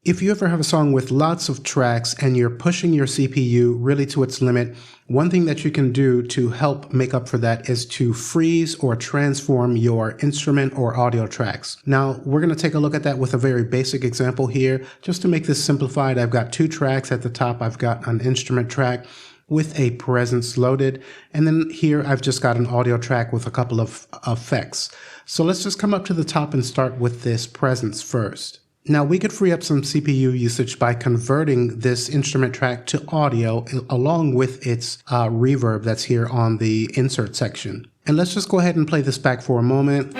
If you ever have a song with lots of tracks and you're pushing your CPU really to its limit, one thing that you can do to help make up for that is to freeze or transform your instrument or audio tracks. Now, we're going to take a look at that with a very basic example here. Just to make this simplified, I've got two tracks. At the top, I've got an instrument track with a presence loaded, and then here I've just got an audio track with a couple of effects. So let's just come up to the top and start with this presence first. Now we could free up some CPU usage by converting this instrument track to audio along with its reverb that's here on the insert section. And let's just go ahead and play this back for a moment.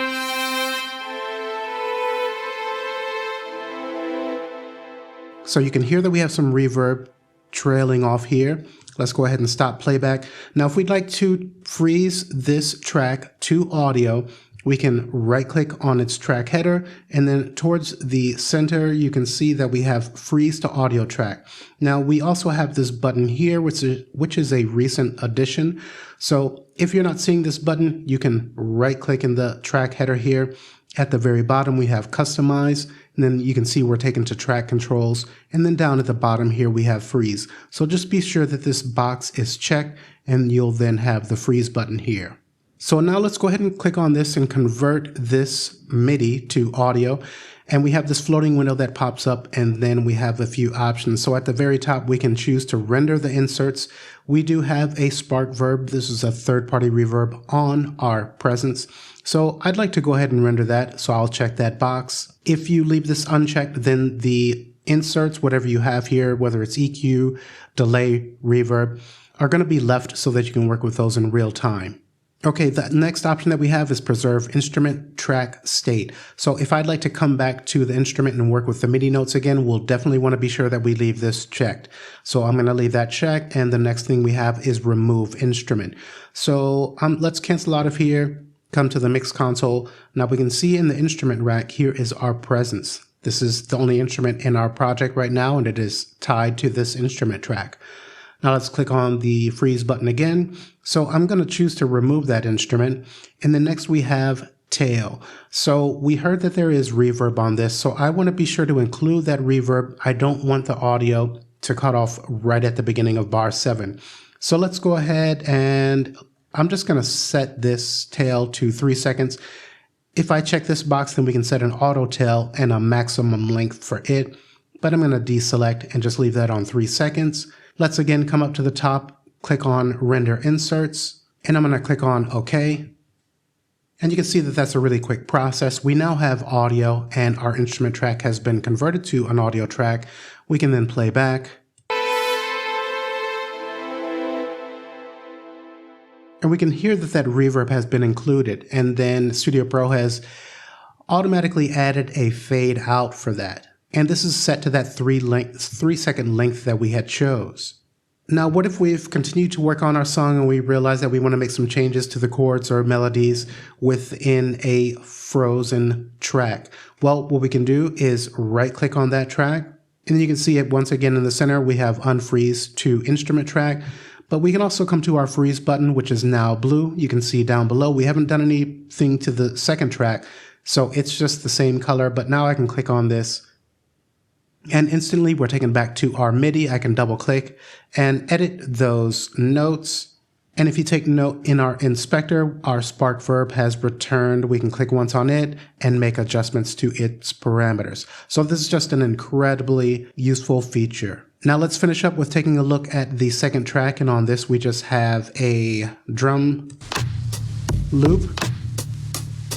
So you can hear that we have some reverb trailing off here. Let's go ahead and stop playback. Now if we'd like to freeze this track to audio, we can right click on its track header, and then towards the center you can see that we have freeze to audio track. Now we also have this button here which is a recent addition. So if you're not seeing this button, you can right click in the track header here. At the very bottom we have customize, and then you can see we're taken to track controls, and then down at the bottom here we have freeze. So just be sure that this box is checked and you'll then have the freeze button here. So now let's go ahead and click on this and convert this MIDI to audio. And we have this floating window that pops up, and then we have a few options. So at the very top, we can choose to render the inserts. We do have a spark verb. This is a third-party reverb on our presence. So I'd like to go ahead and render that. So I'll check that box. If you leave this unchecked, then the inserts, whatever you have here, whether it's EQ, delay, reverb, are going to be left so that you can work with those in real time. Okay, the next option that we have is preserve instrument track state. So if I'd like to come back to the instrument and work with the MIDI notes again, we'll definitely want to be sure that we leave this checked. So I'm going to leave that checked, and the next thing we have is remove instrument. So let's cancel out of here, come to the mix console. Now we can see in the instrument rack, here is our presence. This is the only instrument in our project right now, and it is tied to this instrument track. Now let's click on the freeze button again. So I'm going to choose to remove that instrument. And then next we have tail. So we heard that there is reverb on this. So I want to be sure to include that reverb. I don't want the audio to cut off right at the beginning of bar 7. So let's go ahead, and I'm just going to set this tail to 3 seconds. If I check this box, then we can set an auto tail and a maximum length for it. But I'm going to deselect and just leave that on 3 seconds. Let's again come up to the top, click on Render Inserts, and I'm going to click on OK. And you can see that that's a really quick process. We now have audio, and our instrument track has been converted to an audio track. We can then play back. And we can hear that that reverb has been included, and then Studio Pro has automatically added a fade out for that. And this is set to that 3-second length that we had chose. Now, what if we've continued to work on our song and we realize that we want to make some changes to the chords or melodies within a frozen track? Well, what we can do is right click on that track, and then you can see it once again in the center. We have unfreeze to instrument track, but we can also come to our freeze button, which is now blue. You can see down below, we haven't done anything to the second track, so it's just the same color, but now I can click on this. And instantly we're taken back to our MIDI. I can double click and edit those notes. And if you take note, in our inspector, our spark verb has returned. We can click once on it and make adjustments to its parameters. So this is just an incredibly useful feature. Now let's finish up with taking a look at the second track. And on this, we just have a drum loop.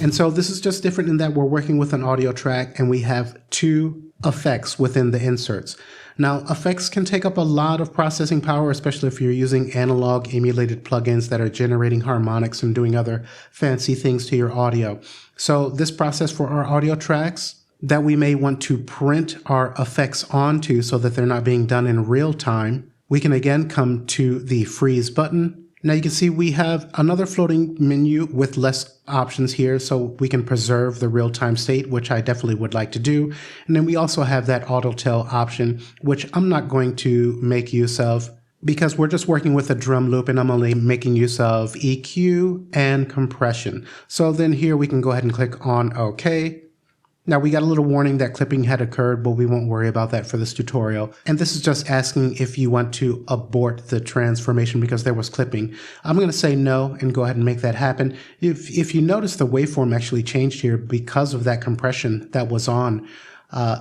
And so this is just different in that we're working with an audio track, and we have 2 effects within the inserts. Now, effects can take up a lot of processing power, especially if you're using analog emulated plugins that are generating harmonics and doing other fancy things to your audio. So this process for our audio tracks that we may want to print our effects onto so that they're not being done in real time, we can again come to the freeze button. Now you can see we have another floating menu with less options here, so we can preserve the real-time state, which I definitely would like to do. And then we also have that auto tail option, which I'm not going to make use of because we're just working with a drum loop, and I'm only making use of EQ and compression. So then here we can go ahead and click on OK. Now we got a little warning that clipping had occurred, but we won't worry about that for this tutorial. And this is just asking if you want to abort the transformation because there was clipping. I'm going to say no and go ahead and make that happen. If you notice, the waveform actually changed here because of that compression that was on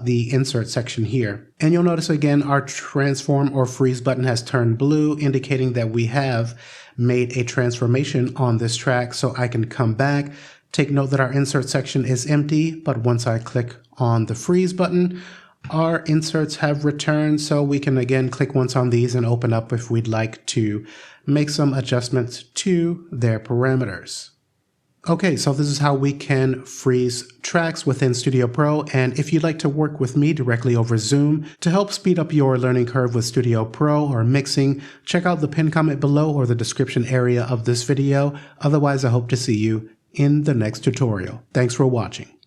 the insert section here. And you'll notice again, our transform or freeze button has turned blue, indicating that we have made a transformation on this track. So I can come back. Take note that our insert section is empty, but once I click on the freeze button, our inserts have returned. So we can again click once on these and open up if we'd like to make some adjustments to their parameters. Okay, so this is how we can freeze tracks within Studio Pro. And if you'd like to work with me directly over Zoom to help speed up your learning curve with Studio Pro or mixing, check out the pinned comment below or the description area of this video. Otherwise, I hope to see you in the next tutorial. Thanks for watching.